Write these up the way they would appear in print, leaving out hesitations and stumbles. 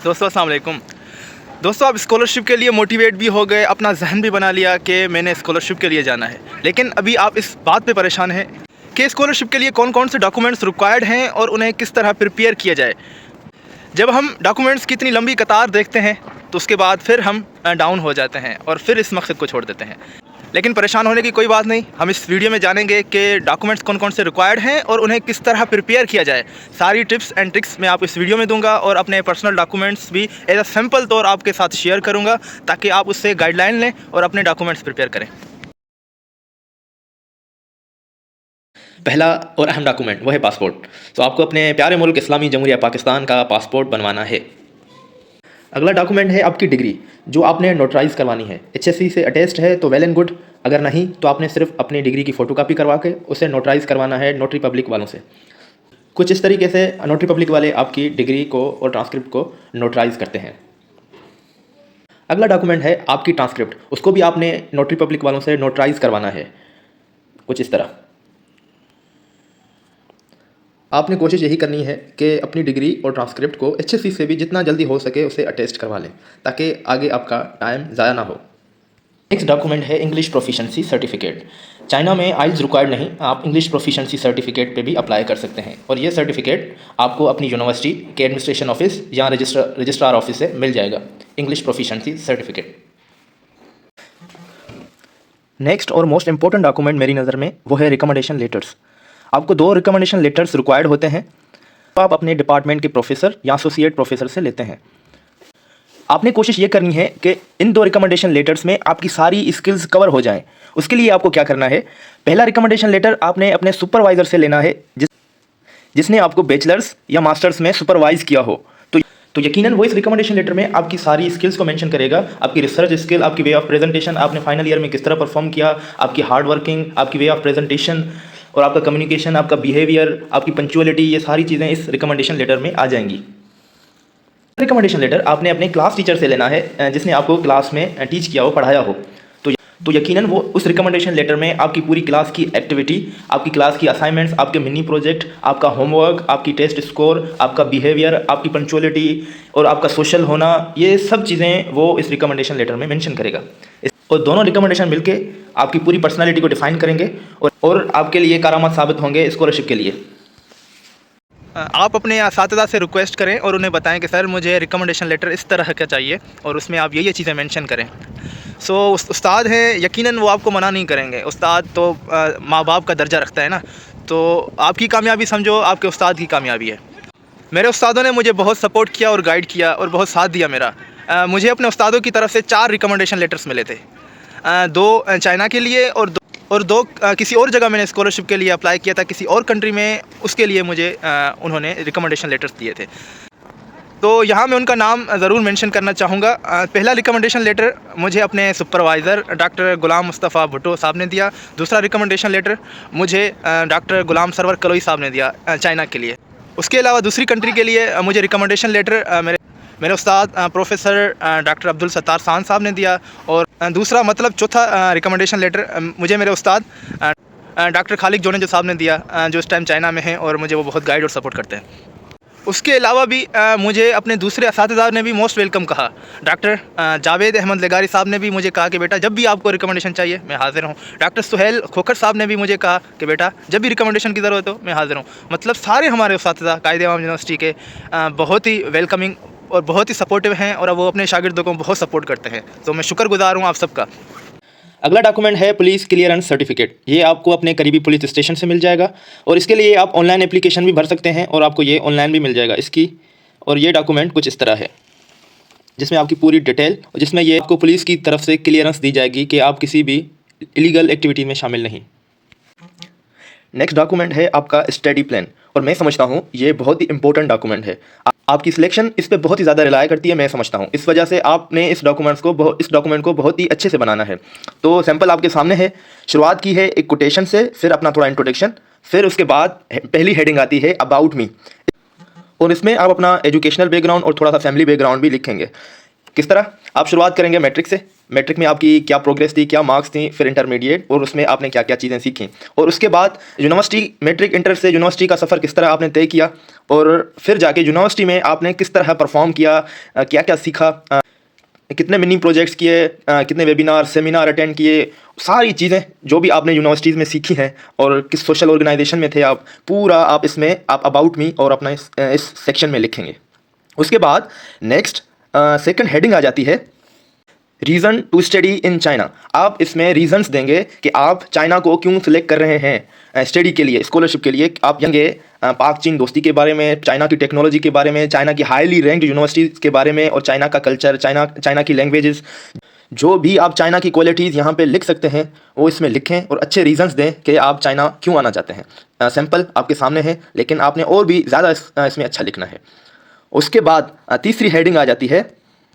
दोस्तों अस्सलाम वालेकुम। दोस्तों आप स्कॉलरशिप के लिए मोटिवेट भी हो गए, अपना जहन भी बना लिया कि मैंने स्कॉलरशिप के लिए जाना है, लेकिन अभी आप इस बात पे परेशान हैं कि स्कॉलरशिप के लिए कौन कौन से डॉक्यूमेंट्स रिक्वायर्ड हैं और उन्हें किस तरह प्रिपेयर किया जाए। जब हम डॉक्यूमेंट्स की इतनी लंबी कतार देखते हैं तो उसके बाद फिर हम डाउन हो जाते हैं और फिर इस मकसद को छोड़ देते हैं। लेकिन परेशान होने की कोई बात नहीं, हम इस वीडियो में जानेंगे कि डॉक्यूमेंट्स कौन कौन से रिक्वायर्ड हैं और उन्हें किस तरह प्रिपेयर किया जाए। सारी टिप्स एंड ट्रिक्स मैं आपको इस वीडियो में दूंगा और अपने पर्सनल डॉक्यूमेंट्स भी एज अ सिंपल तौर आपके साथ शेयर करूंगा ताकि आप उससे गाइडलाइन लें और अपने डॉक्यूमेंट्स प्रिपेयर करें। पहला और अहम डॉक्यूमेंट वो है पासपोर्ट। तो आपको अपने प्यारे मुल्क इस्लामी जमहूरिया पाकिस्तान का पासपोर्ट बनवाना है। अगला डॉक्यूमेंट है आपकी डिग्री, जो आपने नोटराइज़ करवानी है। HSC से अटेस्ट है तो वेल एंड गुड, अगर नहीं तो आपने सिर्फ अपनी डिग्री की फ़ोटोकॉपी करवा के उसे नोटराइज़ करवाना है नोटरी पब्लिक वालों से। कुछ इस तरीके से नोटरी पब्लिक वाले आपकी डिग्री को और ट्रांसक्रिप्ट को नोटराइज़ करते हैं। अगला डॉक्यूमेंट है आपकी ट्रांसक्रिप्ट, उसको भी आपने नोटरी पब्लिक वालों से नोटराइज़ करवाना है कुछ इस तरह। आपने कोशिश यही करनी है कि अपनी डिग्री और ट्रांसक्रिप्ट को HSC से भी जितना जल्दी हो सके उसे अटेस्ट करवा लें ताकि आगे आपका टाइम ज़ाया ना हो। नेक्स्ट डॉक्यूमेंट है इंग्लिश प्रोफिशेंसी सर्टिफिकेट। चाइना में आइल्स रिक्वायर्ड नहीं, आप इंग्लिश प्रोफिशेंसी सर्टिफिकेट पे भी अप्लाई कर सकते हैं और ये सर्टिफिकेट आपको अपनी यूनिवर्सिटी के एडमिनिस्ट्रेशन ऑफिस या रजिस्ट्रार ऑफिस से मिल जाएगा। English proficiency certificate. नेक्स्ट और मोस्ट इंपॉर्टेंट डॉक्यूमेंट मेरी नज़र में वो है रिकमेंडेशन लेटर्स। आपको 2 रिकमेंडेशन लेटर्स रिक्वायर्ड होते हैं, तो आप अपने डिपार्टमेंट के प्रोफेसर या एसोसिएट प्रोफेसर से लेते हैं। आपने कोशिश ये करनी है कि इन 2 रिकमेंडेशन लेटर्स में आपकी सारी स्किल्स कवर हो जाएं। उसके लिए आपको क्या करना है, पहला रिकमेंडेशन लेटर आपने अपने सुपरवाइज़र से लेना है जिसने आपको बैचलर्स या मास्टर्स में सुपरवाइज़ किया हो। तो यकीनन वो इस रिकमेंडेशन लेटर में आपकी सारी स्किल्स को मेंशन करेगा, आपकी रिसर्च स्किल, आपकी वे ऑफ प्रेजेंटेशन, आपने फाइनल ईयर में किस तरह परफॉर्म किया, आपकी हार्ड वर्किंग, आपकी वे ऑफ प्रेजेंटेशन और आपका कम्युनिकेशन, आपका बिहेवियर, आपकी पंक्चुअलिटी, ये सारी चीज़ें इस रिकमेंडेशन लेटर में आ जाएंगी। रिकमेंडेशन लेटर आपने अपने क्लास टीचर से लेना है जिसने आपको क्लास में टीच किया हो, पढ़ाया हो। तो यकीनन वो उस रिकमेंडेशन लेटर में आपकी पूरी क्लास की एक्टिविटी, आपकी क्लास की असाइनमेंट्स, आपके मिनी प्रोजेक्ट, आपका होमवर्क, आपकी टेस्ट स्कोर, आपका बिहेवियर, आपकी पंक्चुअलिटी और आपका सोशल होना, ये सब चीज़ें वो इस रिकमेंडेशन लेटर में मेंशन करेगा। और दोनों रिकमेंडेशन मिलके आपकी पूरी पर्सनालिटी को डिफाइन करेंगे और आपके लिए कारामद साबित होंगे स्कॉलरशिप के लिए। आप अपने असातिज़ा से रिक्वेस्ट करें और उन्हें बताएं कि सर मुझे रिकमेंडेशन लेटर इस तरह का चाहिए और उसमें आप ये चीज़ें मेंशन करें। सो उस्ताद हैं, यकीनन वो आपको मना नहीं करेंगे। उस्ताद तो माँ बाप का दर्जा रखता है ना, तो आपकी कामयाबी समझो आपके उस्ताद की कामयाबी है। मेरे उस्तादों ने मुझे बहुत सपोर्ट किया और गाइड किया और बहुत साथ दिया मेरा। मुझे अपने उस्तादों की तरफ से 4 रिकमेंडेशन लेटर्स मिले थे। 2 चाइना के लिए और 2 किसी और जगह मैंने स्कॉलरशिप के लिए अप्लाई किया था किसी और कंट्री में, उसके लिए मुझे उन्होंने रिकमेंडेशन लेटर्स दिए थे। तो यहाँ मैं उनका नाम ज़रूर मेंशन करना चाहूँगा। पहला रिकमेंडेशन लेटर मुझे अपने सुपरवाइज़र डॉक्टर गुलाम मुस्तफ़ा भुट्टो साहब ने दिया। दूसरा रिकमेंडेशन लेटर मुझे डॉक्टर गुलाम सरवर कलोई साहब ने दिया चाइना के लिए। उसके अलावा दूसरी कंट्री के लिए मुझे रिकमेंडेशन लेटर मेरे उस्ताद प्रोफेसर डॉक्टर अब्दुल सत्तार खान साहब ने दिया। और दूसरा मतलब चौथा रिकमेंडेशन लेटर मुझे मेरे उस्ताद डॉक्टर खालिद जोनेजो साहब ने दिया, जो इस टाइम चाइना में हैं और मुझे वो बहुत गाइड और सपोर्ट करते हैं। उसके अलावा भी मुझे अपने दूसरे असातिज़ा ने भी मोस्ट वेलकम कहा। डॉक्टर जावेद अहमद लेगारी साहब ने भी मुझे कहा कि बेटा जब भी आपको रिकमेंडेशन चाहिए मैं हाज़िर हूँ। डॉक्टर सुहेल खोखर साहब ने भी मुझे कहा कि बेटा जब भी रिकमेंडेशन की ज़रूरत हो मैं हाज़िर हूँ। मतलब सारे हमारे असातिज़ा कायदे-ए-आम यूनिवर्सिटी के बहुत ही वेलकमिंग और बहुत ही सपोर्टिव हैं और वो अपने शागिर्दों को बहुत सपोर्ट करते हैं। तो मैं शुक्रगुज़ार हूँ आप सबका। अगला डॉक्यूमेंट है पुलिस क्लियरेंस सर्टिफिकेट। ये आपको अपने करीबी पुलिस स्टेशन से मिल जाएगा और इसके लिए आप ऑनलाइन एप्लीकेशन भी भर सकते हैं और आपको ये ऑनलाइन भी मिल जाएगा इसकी। और ये डॉक्यूमेंट कुछ इस तरह है जिसमें आपकी पूरी डिटेल, जिसमें ये आपको पुलिस की तरफ से क्लियरेंस दी जाएगी कि आप किसी भी इलीगल एक्टिविटी में शामिल नहीं। नेक्स्ट डॉक्यूमेंट है आपका स्टडी प्लान और मैं समझता हूँ ये बहुत ही इंपॉर्टेंट डॉक्यूमेंट है। आपकी सिलेक्शन इस पर बहुत ही ज़्यादा रिलाय करती है, मैं समझता हूँ। इस वजह से आपने इस डॉक्यूमेंट को बहुत ही अच्छे से बनाना है। तो सैंपल आपके सामने है। शुरुआत की है एक कोटेशन से, फिर अपना थोड़ा इंट्रोडक्शन, फिर उसके बाद पहली हेडिंग आती है अबाउट मी और इसमें आप अपना एजुकेशनल बैकग्राउंड और थोड़ा सा फैमिली बैकग्राउंड भी लिखेंगे। किस तरह आप शुरुआत करेंगे मैट्रिक से, मैट्रिक में आपकी क्या प्रोग्रेस थी, क्या मार्क्स थी, फिर इंटरमीडिएट और उसमें आपने क्या क्या चीज़ें सीखी, और उसके बाद यूनिवर्सिटी, मैट्रिक इंटर से यूनिवर्सिटी का सफ़र किस तरह आपने तय किया, और फिर जाके यूनिवर्सिटी में आपने किस तरह परफॉर्म किया, क्या क्या सीखा, कितने मिनी प्रोजेक्ट्स किए, कितने वेबिनार सेमिनार अटेंड किए, सारी चीज़ें जो भी आपने यूनिवर्सिटीज़ में सीखी हैं और किस सोशल ऑर्गेनाइजेशन में थे आप, पूरा आप इसमें आप अबाउट मी और अपना इस सेक्शन में लिखेंगे। उसके बाद नेक्स्ट सेकंड हेडिंग आ जाती है reason to study in China. आप इसमें रीजंस देंगे कि आप चाइना को क्यों सिलेक्ट कर रहे हैं स्टडी के लिए, स्कॉलरशिप के लिए। आप जानेंगे पाक चीन दोस्ती के बारे में, चाइना की टेक्नोलॉजी के बारे में, चाइना की हाईली रैंक्ड यूनिवर्सिटीज़ के बारे में और चाइना का कल्चर, चाइना की लैंग्वेजेस, जो भी आप चाइना की क्वालिटीज़ यहाँ पे लिख सकते हैं वो इसमें लिखें और अच्छे रीजंस दें कि आप चाइना क्यों आना चाहते हैं। सैम्पल आपके सामने है, लेकिन आपने और भी ज़्यादा इसमें अच्छा लिखना है। उसके बाद तीसरी हेडिंग आ जाती है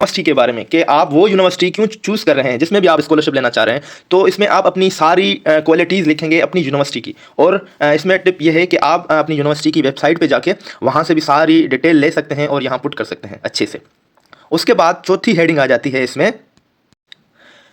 यूनिवर्सिटी के बारे में कि आप वो यूनिवर्सिटी क्यों चूज़ कर रहे हैं जिसमें भी आप स्कॉलरशिप लेना चाह रहे हैं। तो इसमें आप अपनी सारी क्वालिटीज़ लिखेंगे अपनी यूनिवर्सिटी की। और इसमें टिप ये है कि आप अपनी यूनिवर्सिटी की वेबसाइट पे जाके वहाँ से भी सारी डिटेल ले सकते हैं और यहाँ पुट कर सकते हैं अच्छे से। उसके बाद चौथी हेडिंग आ जाती है इसमें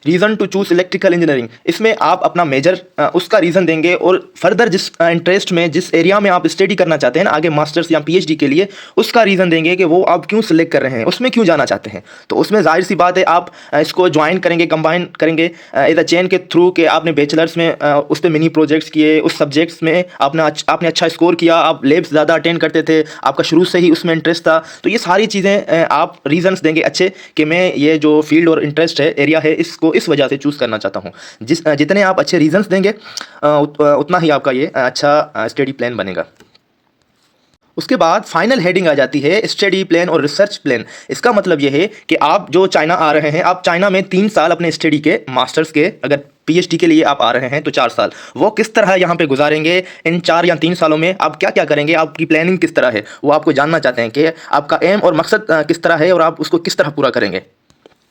reason to choose electrical engineering. इसमें आप अपना मेजर उसका रीज़न देंगे और फर्दर जिस इंटरेस्ट में, जिस एरिया में आप स्टडी करना चाहते हैं ना आगे मास्टर्स या पीएचडी के लिए, उसका रीज़न देंगे कि वो आप क्यों सिलेक्ट कर रहे हैं, उसमें क्यों जाना चाहते हैं। तो उसमें जाहिर सी बात है आप इसको ज्वाइन करेंगे, कंबाइन करेंगे एज अ चेन के थ्रू कि आपने बैचलर्स में उस पर मिनी प्रोजेक्ट्स किए, उस सब्जेक्ट्स में आपने अच्छा स्कोर किया, आप लेब्स ज़्यादा अटेंड करते थे, आपका शुरू से ही उसमें इंटरेस्ट था। तो ये सारी चीज़ें आप रीजंस देंगे अच्छे कि मैं ये जो फील्ड और इंटरेस्ट है, एरिया है, इसको इस वजह से चूज़ करना चाहता हूँ। जितने आप अच्छे रीजंस देंगे उतना ही आपका ये अच्छा स्टडी प्लान बनेगा। उसके बाद फाइनल हेडिंग आ जाती है स्टडी प्लान और रिसर्च प्लान। इसका मतलब ये है कि आप जो चाइना आ रहे हैं, आप चाइना में 3 साल अपने स्टडी के, मास्टर्स के, अगर पीएचडी के लिए आप आ रहे हैं तो 4 साल, वो किस तरह यहाँ पे गुजारेंगे, इन 4 या 3 सालों में आप क्या क्या करेंगे, आपकी प्लानिंग किस तरह है, वो आपको जानना चाहते हैं कि आपका एम और मकसद किस तरह है और आप उसको किस तरह पूरा करेंगे।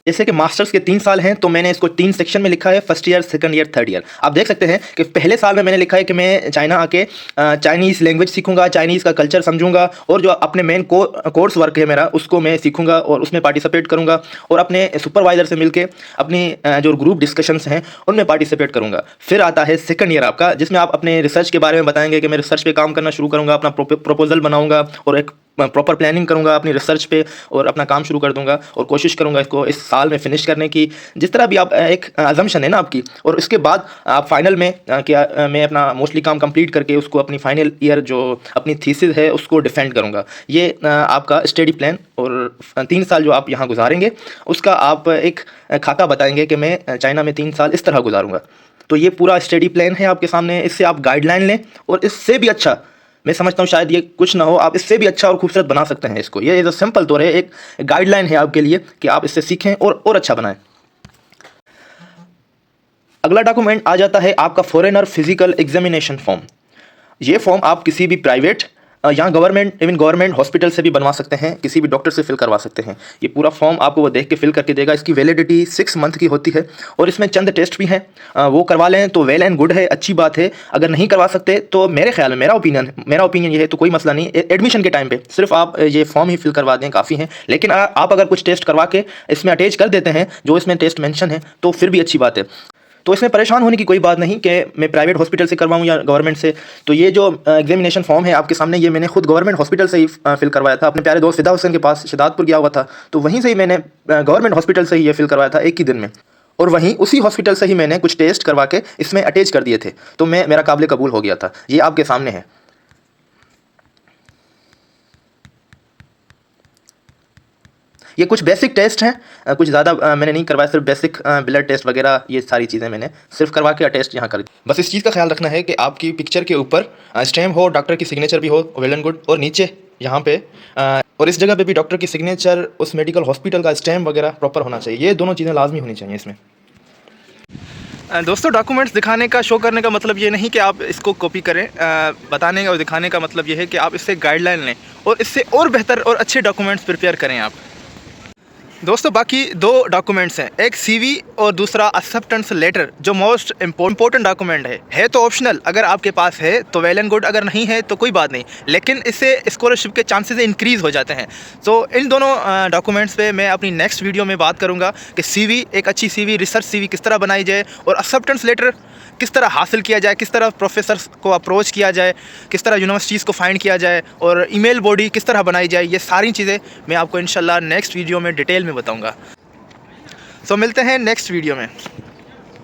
जैसे कि मास्टर्स के 3 साल हैं तो मैंने इसको 3 सेक्शन में लिखा है, first year, second year, third year. आप देख सकते हैं कि पहले साल में मैंने लिखा है कि मैं चाइना आके चाइनीज़ लैंग्वेज सीखूंगा, चाइनीज़ का कल्चर समझूंगा और जो अपने मेन कोर्स वर्क है मेरा उसको मैं सीखूंगा और उसमें पार्टिसिपेट करूंगा और अपने सुपरवाइज़र से मिलके अपनी जो ग्रुप डिस्कशंस हैं उनमें पार्टिसिपेट करूंगा। फिर आता है सेकंड ईयर आपका, जिसमें आप अपने रिसर्च के बारे में बताएंगे कि मैं रिसर्च पे काम करना शुरू करूँगा, अपना प्रपोजल बनाऊँगा और एक प्रॉपर प्लानिंग करूंगा अपनी रिसर्च पे और अपना काम शुरू कर दूंगा और कोशिश करूंगा इसको इस साल में फिनिश करने की, जिस तरह भी आप एक अजम्पशन है ना आपकी। और इसके बाद आप फाइनल में क्या मैं अपना मोस्टली काम कंप्लीट करके उसको अपनी फाइनल ईयर जो अपनी थीसिस है उसको डिफेंड करूंगा। ये आपका स्टडी प्लान और 3 साल जो आप यहाँ गुजारेंगे उसका आप एक खाका बताएंगे कि मैं चाइना में 3 साल इस तरह गुजारूंगा। तो ये पूरा स्टडी प्लान है आपके सामने, इससे आप गाइडलाइन लें और इससे भी अच्छा, मैं समझता हूँ शायद ये कुछ ना हो, आप इससे भी अच्छा और खूबसूरत बना सकते हैं इसको। ये सिंपल तौर है, एक गाइडलाइन है आपके लिए कि आप इससे सीखें और अच्छा बनाएं। अगला डॉक्यूमेंट आ जाता है आपका फॉरेनर फिजिकल एग्जामिनेशन फॉर्म। ये फॉर्म आप किसी भी प्राइवेट या गवर्नमेंट, इवन गवर्नमेंट हॉस्पिटल से भी बनवा सकते हैं, किसी भी डॉक्टर से फिल करवा सकते हैं। ये पूरा फॉर्म आपको वो देख के फिल करके देगा। इसकी वैलिडिटी 6 मंथ की होती है और इसमें चंद टेस्ट भी हैं, वो करवा लें तो वेल एंड गुड है, अच्छी बात है। अगर नहीं करवा सकते तो मेरे ख्याल में, मेरा ओपिनियन ये है तो कोई मसला नहीं, एडमिशन के टाइम पे सिर्फ आप ये फॉर्म ही फिल करवा दें, काफ़ी है। लेकिन आप अगर कुछ टेस्ट करवा के इसमें अटैच कर देते हैं जो इसमें टेस्ट मेंशन है तो फिर भी अच्छी बात है। तो इसमें परेशान होने की कोई बात नहीं कि मैं प्राइवेट हॉस्पिटल से करवाऊँ या गवर्नमेंट से। तो ये जो एग्जामिनेशन फॉर्म है आपके सामने, ये मैंने खुद गवर्नमेंट हॉस्पिटल से ही फिल करवाया था। अपने प्यारे दोस्त फिदा हुसैन के पास शिदातपुर गया हुआ था, तो वहीं से ही मैंने गवर्नमेंट हॉस्पिटल से ही ये फिल करवाया था एक ही दिन में। और वहीं उसी हॉस्पिटल से ही मैंने कुछ टेस्ट करवा के इसमें अटैच कर दिए थे, तो मेरा काबिल कबूल हो गया था। ये आपके सामने है। ये कुछ बेसिक टेस्ट हैं, कुछ ज़्यादा मैंने नहीं करवाया, सिर्फ बेसिक ब्लड टेस्ट वगैरह ये सारी चीज़ें मैंने सिर्फ करवा के अटेस्ट यहाँ कर दी। बस इस चीज़ का ख्याल रखना है कि आपकी पिक्चर के ऊपर स्टैम्प हो, डॉक्टर की सिग्नेचर भी हो, वेल एंड गुड, और नीचे यहाँ पे और इस जगह पे भी डॉक्टर की सिग्नेचर, उस मेडिकल हॉस्पिटल का स्टैम्प वगैरह प्रॉपर होना चाहिए। ये दोनों चीज़ें लाजमी होनी चाहिए इसमें। दोस्तों, डॉक्यूमेंट्स दिखाने का, शो करने का मतलब ये नहीं कि आप इसको कॉपी करें। बताने और दिखाने का मतलब ये है कि आप इससे गाइडलाइन लें और इससे और बेहतर और अच्छे डॉक्यूमेंट्स प्रिपेयर करें आप। दोस्तों बाकी दो डॉक्यूमेंट्स हैं, एक सीवी और दूसरा एक्सेप्टेंस लेटर, जो मोस्ट इम्पोर्टेंट डॉक्यूमेंट है तो ऑप्शनल, अगर आपके पास है तो वेल एंड गुड, अगर नहीं है तो कोई बात नहीं, लेकिन इससे स्कॉलरशिप के चांसेस इंक्रीज़ हो जाते हैं। तो इन दोनों डॉक्यूमेंट्स पे मैं अपनी नेक्स्ट वीडियो में बात करूँगा कि सीवी, एक अच्छी सीवी, रिसर्च सीवी किस तरह बनाई जाए, और एक्सेप्टेंस लेटर किस तरह हासिल किया जाए, किस तरह प्रोफेसर्स को अप्रोच किया जाए, किस तरह यूनिवर्सिटीज़ को फाइंड किया जाए, और ईमेल बॉडी किस तरह बनाई जाए। ये सारी चीज़ें मैं आपको इंशाल्लाह नेक्स्ट वीडियो में डिटेल में बताऊंगा। सो मिलते हैं नेक्स्ट वीडियो में।